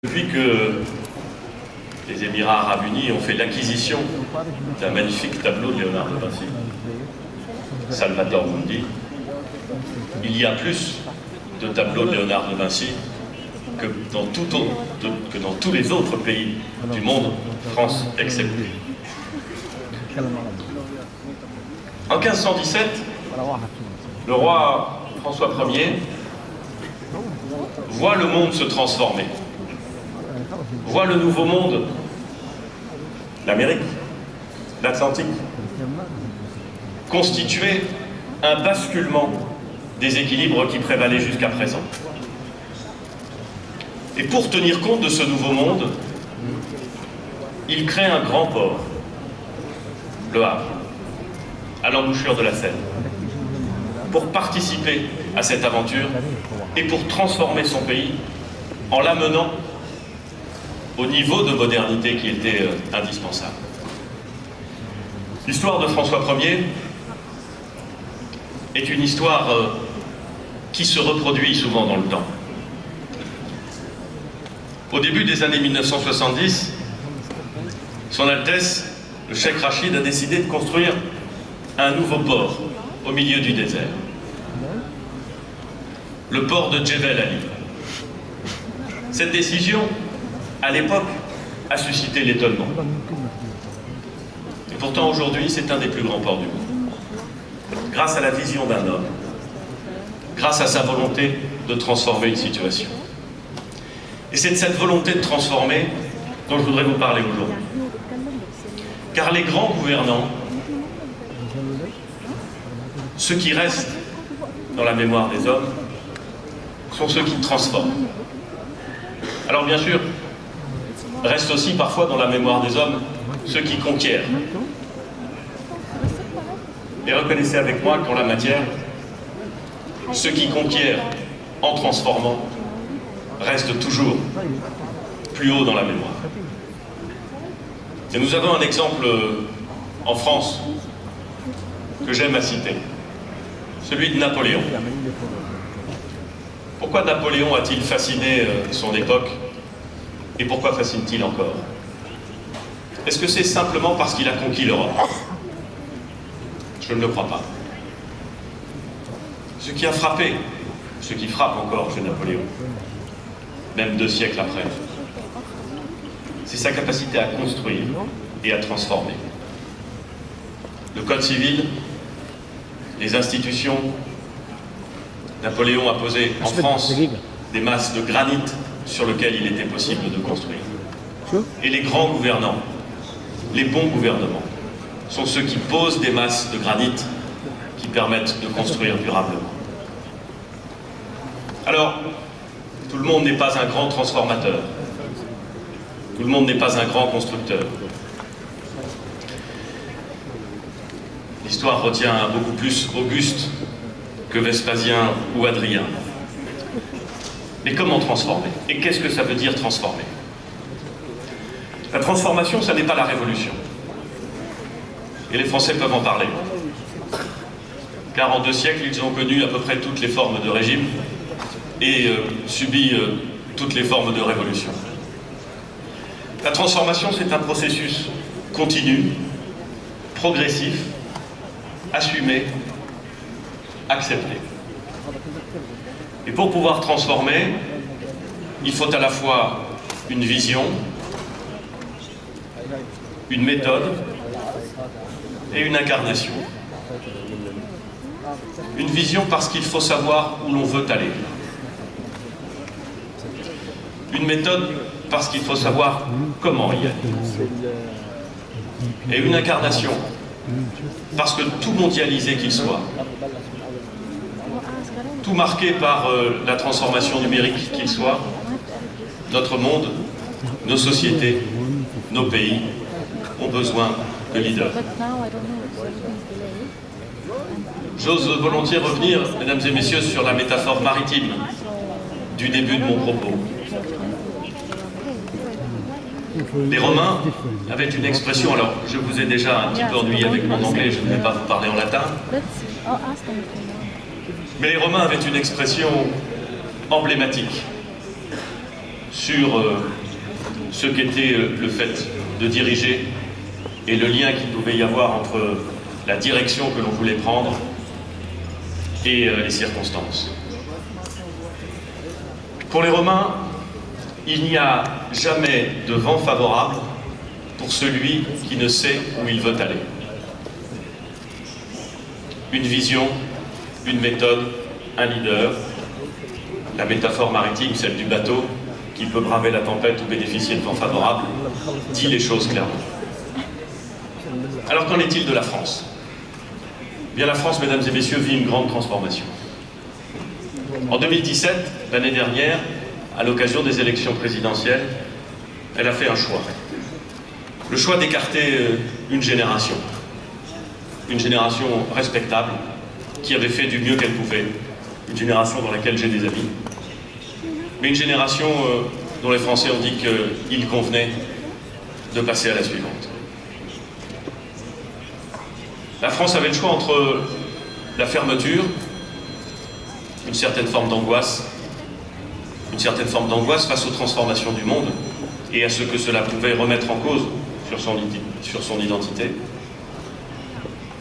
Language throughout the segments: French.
Depuis que les Émirats arabes unis ont fait l'acquisition d'un magnifique tableau de Léonard de Vinci, Salvator Mundi, il y a plus de tableaux de Léonard de Vinci que dans tous les autres pays du monde, France exceptée. En 1517, le roi François Ier voit le monde se transformer, voit le nouveau monde, l'Amérique, l'Atlantique, constituer un basculement des équilibres qui prévalaient jusqu'à présent. Et pour tenir compte de ce nouveau monde, il crée un grand port, le Havre, à l'embouchure de la Seine, pour participer à cette aventure et pour transformer son pays en l'amenant au niveau de modernité qui était indispensable. L'histoire de François Ier est une histoire qui se reproduit souvent dans le temps. Au début des années 1970, Son Altesse, le cheikh Rachid, a décidé de construire un nouveau port au milieu du désert. Le port de Djebel Ali. Cette décision, à l'époque, a suscité l'étonnement. Et pourtant, aujourd'hui, c'est un des plus grands ports du monde. Grâce à la vision d'un homme, grâce à sa volonté de transformer une situation. Et c'est de cette volonté de transformer dont je voudrais vous parler aujourd'hui. Car les grands gouvernants, ceux qui restent dans la mémoire des hommes, sont ceux qui transforment. Alors bien sûr, restent aussi parfois dans la mémoire des hommes ceux qui conquièrent. Et reconnaissez avec moi qu'en la matière, ceux qui conquièrent en transformant restent toujours plus haut dans la mémoire. Et nous avons un exemple en France que j'aime à citer, celui de Napoléon. Pourquoi Napoléon a-t-il fasciné son époque et pourquoi fascine-t-il encore? Est-ce que c'est simplement parce qu'il a conquis l'Europe? Je ne le crois pas. Ce qui a frappé, ce qui frappe encore chez Napoléon, même 2 siècles après, c'est sa capacité à construire et à transformer. Le Code civil, les institutions, Napoléon a posé en France des masses de granit sur lesquelles il était possible de construire. Et les grands gouvernants, les bons gouvernements, sont ceux qui posent des masses de granit qui permettent de construire durablement. Alors, tout le monde n'est pas un grand transformateur. Tout le monde n'est pas un grand constructeur. L'histoire retient beaucoup plus Auguste que Vespasien ou Adrien. Mais comment transformer? Et qu'est-ce que ça veut dire transformer? La transformation, ça n'est pas la révolution. Et les Français peuvent en parler. Car en 2 siècles, ils ont connu à peu près toutes les formes de régime et subi toutes les formes de révolution. La transformation, c'est un processus continu, progressif, assumé, accepté. Et pour pouvoir transformer, il faut à la fois une vision, une méthode et une incarnation. Une vision parce qu'il faut savoir où l'on veut aller. Une méthode parce qu'il faut savoir comment y aller. Et une incarnation parce que tout mondialisé qu'il soit, tout marqué par la transformation numérique qu'il soit, notre monde, nos sociétés, nos pays ont besoin de leaders. J'ose volontiers revenir, mesdames et messieurs, sur la métaphore maritime du début de mon propos. Les Romains avaient une expression, alors je vous ai déjà un petit peu ennuyé avec mon anglais, je ne vais pas vous parler en latin, mais les Romains avaient une expression emblématique. sur ce qu'était le fait de diriger et le lien qu'il pouvait y avoir entre la direction que l'on voulait prendre et les circonstances. Pour les Romains, il n'y a jamais de vent favorable pour celui qui ne sait où il veut aller. Une vision, une méthode, un leader, la métaphore maritime, celle du bateau, qui peut braver la tempête ou bénéficier de vent favorable, dit les choses clairement. Alors qu'en est-il de la France ? Eh bien, la France, mesdames et messieurs, vit une grande transformation. En 2017, l'année dernière, à l'occasion des élections présidentielles, elle a fait un choix. Le choix d'écarter une génération respectable, qui avait fait du mieux qu'elle pouvait, une génération dans laquelle j'ai des amis, mais une génération dont les Français ont dit qu'il convenait de passer à la suivante. La France avait le choix entre la fermeture, une certaine forme d'angoisse face aux transformations du monde et à ce que cela pouvait remettre en cause sur son identité,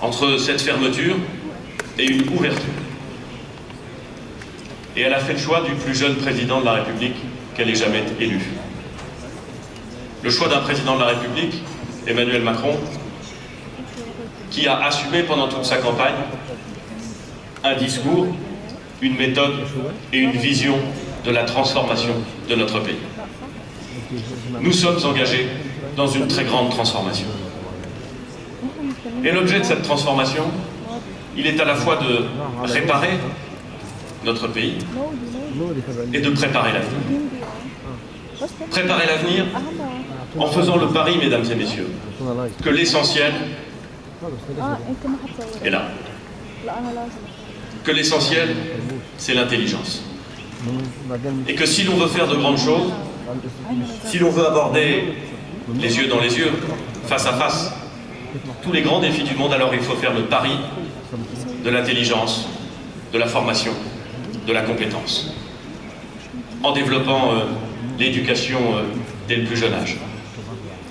entre cette fermeture et une ouverture. Et elle a fait le choix du plus jeune président de la République qu'elle ait jamais élu. Le choix d'un président de la République, Emmanuel Macron, qui a assumé pendant toute sa campagne un discours, une méthode et une vision de la transformation de notre pays. Nous sommes engagés dans une très grande transformation. Et l'objet de cette transformation, il est à la fois de réparer notre pays et de préparer l'avenir. Préparer l'avenir en faisant le pari, mesdames et messieurs, que l'essentiel est là. Que l'essentiel, c'est l'intelligence. Et que si l'on veut faire de grandes choses, si l'on veut aborder les yeux dans les yeux, face à face, tous les grands défis du monde, alors il faut faire le pari de l'intelligence, de la formation, de la compétence, en développant l'éducation dès le plus jeune âge,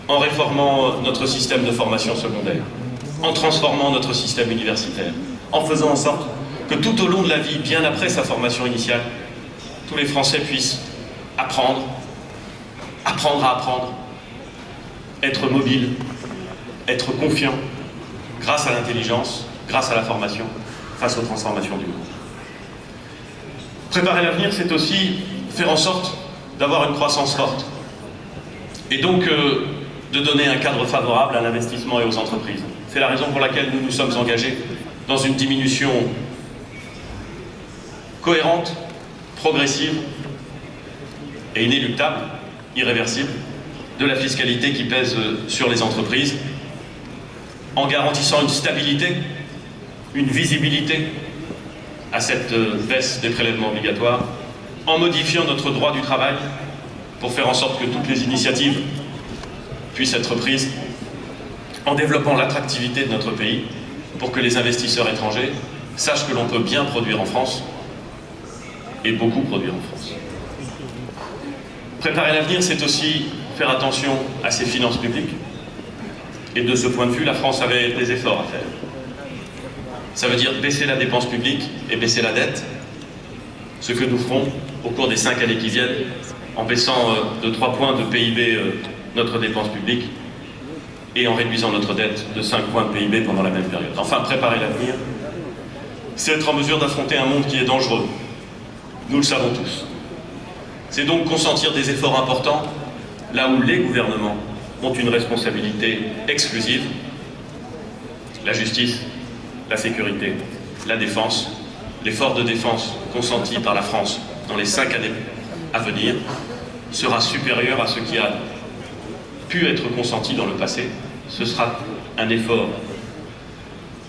en réformant notre système de formation secondaire, en transformant notre système universitaire, en faisant en sorte que tout au long de la vie, bien après sa formation initiale, tous les Français puissent apprendre à apprendre, être mobiles, être confiants, grâce à l'intelligence, grâce à la formation, face aux transformations du monde. Préparer l'avenir, c'est aussi faire en sorte d'avoir une croissance forte, et donc de donner un cadre favorable à l'investissement et aux entreprises. C'est la raison pour laquelle nous nous sommes engagés dans une diminution cohérente, progressive et inéluctable, irréversible, de la fiscalité qui pèse sur les entreprises, en garantissant une stabilité, une visibilité à cette baisse des prélèvements obligatoires, en modifiant notre droit du travail pour faire en sorte que toutes les initiatives puissent être prises, en développant l'attractivité de notre pays pour que les investisseurs étrangers sachent que l'on peut bien produire en France et beaucoup produire en France. Préparer l'avenir, c'est aussi faire attention à ses finances publiques. Et de ce point de vue, la France avait des efforts à faire. Ça veut dire baisser la dépense publique et baisser la dette, ce que nous ferons au cours des 5 années qui viennent, en baissant de 3 points de PIB notre dépense publique et en réduisant notre dette de 5 points de PIB pendant la même période. Enfin, préparer l'avenir, c'est être en mesure d'affronter un monde qui est dangereux. Nous le savons tous. C'est donc consentir des efforts importants là où les gouvernements ont une responsabilité exclusive: la justice, la sécurité, la défense. L'effort de défense consenti par la France dans les 5 années à venir sera supérieur à ce qui a pu être consenti dans le passé. Ce sera un effort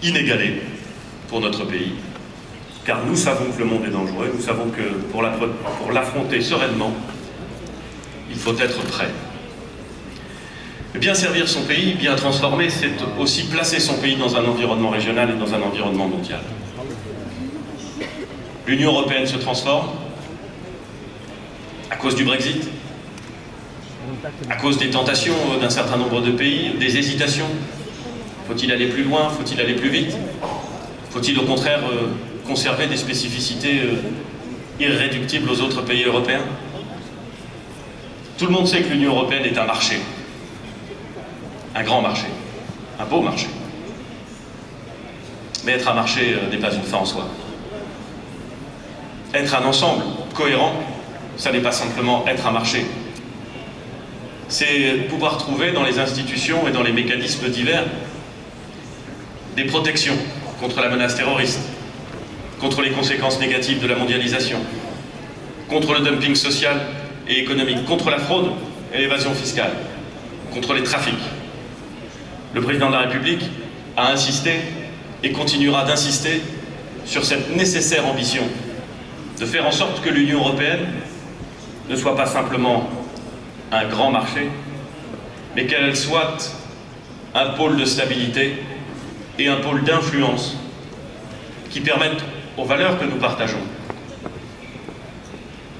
inégalé pour notre pays, car nous savons que le monde est dangereux, nous savons que pour l'affronter sereinement, il faut être prêt. Bien servir son pays, bien transformer, c'est aussi placer son pays dans un environnement régional et dans un environnement mondial. L'Union européenne se transforme à cause du Brexit, à cause des tentations d'un certain nombre de pays, des hésitations. Faut-il aller plus loin? Faut-il aller plus vite? Faut-il au contraire conserver des spécificités irréductibles aux autres pays européens? Tout le monde sait que l'Union européenne est un marché, un grand marché, un beau marché. Mais être un marché n'est pas une fin en soi. Être un ensemble cohérent, ça n'est pas simplement être un marché. C'est pouvoir trouver dans les institutions et dans les mécanismes divers des protections contre la menace terroriste, contre les conséquences négatives de la mondialisation, contre le dumping social et économique, contre la fraude et l'évasion fiscale, contre les trafics. Le président de la République a insisté et continuera d'insister sur cette nécessaire ambition de faire en sorte que l'Union européenne ne soit pas simplement un grand marché, mais qu'elle soit un pôle de stabilité et un pôle d'influence qui permettent aux valeurs que nous partageons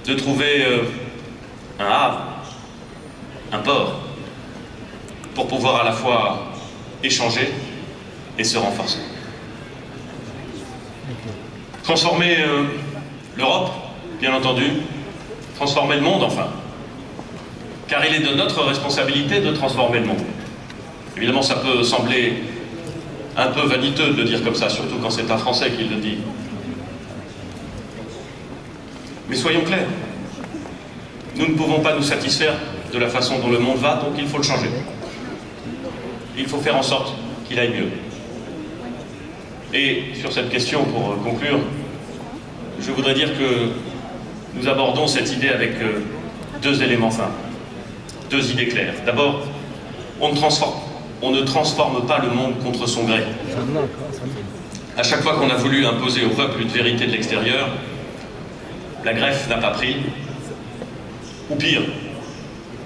de trouver un havre, un port, pour pouvoir à la fois échanger et se renforcer. Transformer l'Europe, bien entendu, transformer le monde enfin, car il est de notre responsabilité de transformer le monde. Évidemment, ça peut sembler un peu vaniteux de le dire comme ça, surtout quand c'est un Français qui le dit. Mais soyons clairs, nous ne pouvons pas nous satisfaire de la façon dont le monde va, donc il faut le changer. Il faut faire en sorte qu'il aille mieux. Et sur cette question, pour conclure, je voudrais dire que nous abordons cette idée avec deux éléments simples, deux idées claires. D'abord, on ne transforme pas le monde contre son gré. À chaque fois qu'on a voulu imposer au peuple une vérité de l'extérieur, la greffe n'a pas pris, ou pire,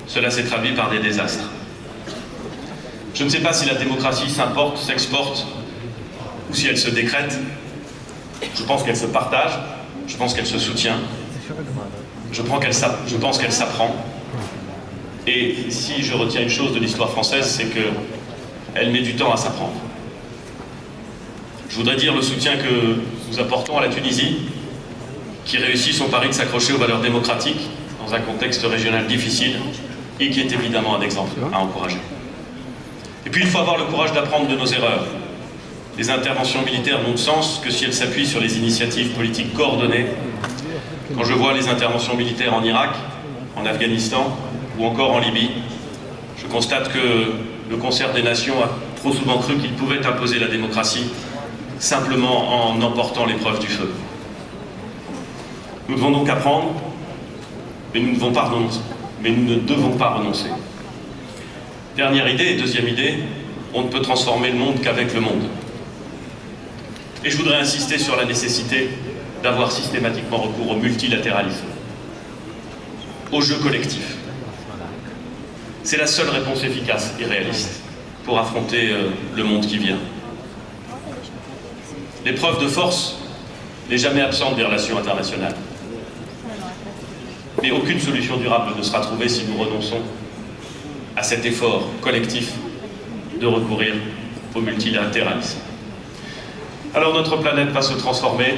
cela s'est traduit par des désastres. Je ne sais pas si la démocratie s'importe, s'exporte, ou si elle se décrète. Je pense qu'elle se partage, je pense qu'elle se soutient, je pense qu'elle s'apprend. Et si je retiens une chose de l'histoire française, c'est qu'elle met du temps à s'apprendre. Je voudrais dire le soutien que nous apportons à la Tunisie, qui réussit son pari de s'accrocher aux valeurs démocratiques dans un contexte régional difficile et qui est évidemment un exemple à encourager. Et puis il faut avoir le courage d'apprendre de nos erreurs. Les interventions militaires n'ont de sens que si elles s'appuient sur les initiatives politiques coordonnées. Quand je vois les interventions militaires en Irak, en Afghanistan ou encore en Libye, je constate que le concert des nations a trop souvent cru qu'il pouvait imposer la démocratie simplement en emportant l'épreuve du feu. Nous devons donc apprendre, mais nous ne devons pas renoncer. Dernière idée et deuxième idée, on ne peut transformer le monde qu'avec le monde. Et je voudrais insister sur la nécessité d'avoir systématiquement recours au multilatéralisme, au jeu collectif. C'est la seule réponse efficace et réaliste pour affronter le monde qui vient. L'épreuve de force n'est jamais absente des relations internationales. Mais aucune solution durable ne sera trouvée si nous renonçons à cet effort collectif de recourir au multilatéralisme. Alors notre planète va se transformer,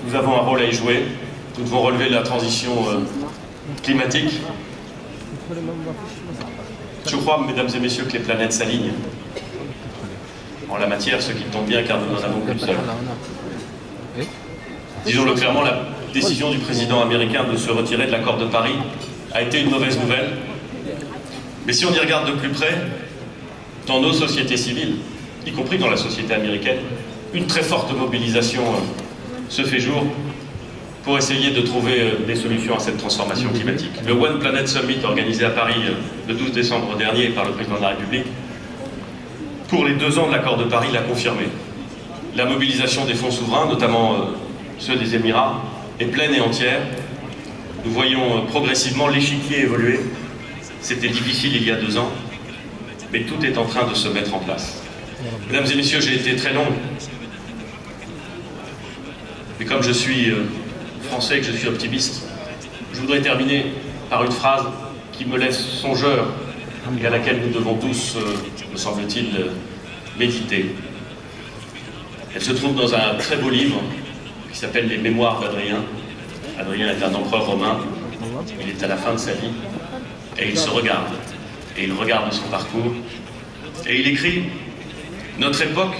nous avons un rôle à y jouer, nous devons relever la transition climatique. Je crois, mesdames et messieurs, que les planètes s'alignent. En la matière, ce qui tombe bien car nous n'en avons qu'une seule. Disons-le clairement, la décision du président américain de se retirer de l'accord de Paris a été une mauvaise nouvelle. Mais si on y regarde de plus près, dans nos sociétés civiles, y compris dans la société américaine, une très forte mobilisation se fait jour pour essayer de trouver des solutions à cette transformation climatique. Le One Planet Summit organisé à Paris le 12 décembre dernier par le président de la République, pour les 2 ans de l'accord de Paris, l'a confirmé. La mobilisation des fonds souverains, notamment ceux des Émirats, est pleine et entière. Nous voyons progressivement l'échiquier évoluer. C'était difficile il y a 2 ans, mais tout est en train de se mettre en place. Mesdames et messieurs, j'ai été très long. Mais comme je suis français et que je suis optimiste, je voudrais terminer par une phrase qui me laisse songeur et à laquelle nous devons tous, me semble-t-il, méditer. Elle se trouve dans un très beau livre qui s'appelle Les Mémoires d'Adrien. Adrien est un empereur romain, il est à la fin de sa vie, et il se regarde, et il regarde son parcours, et il écrit « Notre époque,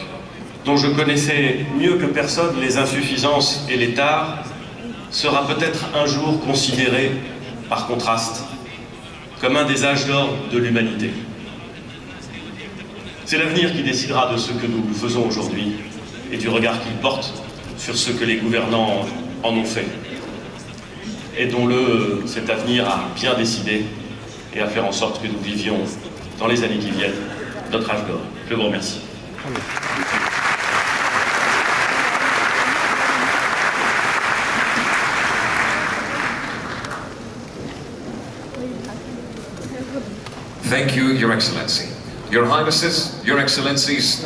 dont je connaissais mieux que personne les insuffisances et les tares, sera peut-être un jour considérée, par contraste, comme un des âges d'or de l'humanité. C'est l'avenir qui décidera de ce que nous faisons aujourd'hui et du regard qu'il porte sur ce que les gouvernants en ont fait. Aidons-le, cet avenir, à bien décider et à faire en sorte que nous vivions, dans les années qui viennent, notre âge d'or. Je vous remercie. Thank you, Your Excellency. Your Highnesses, Your Excellencies.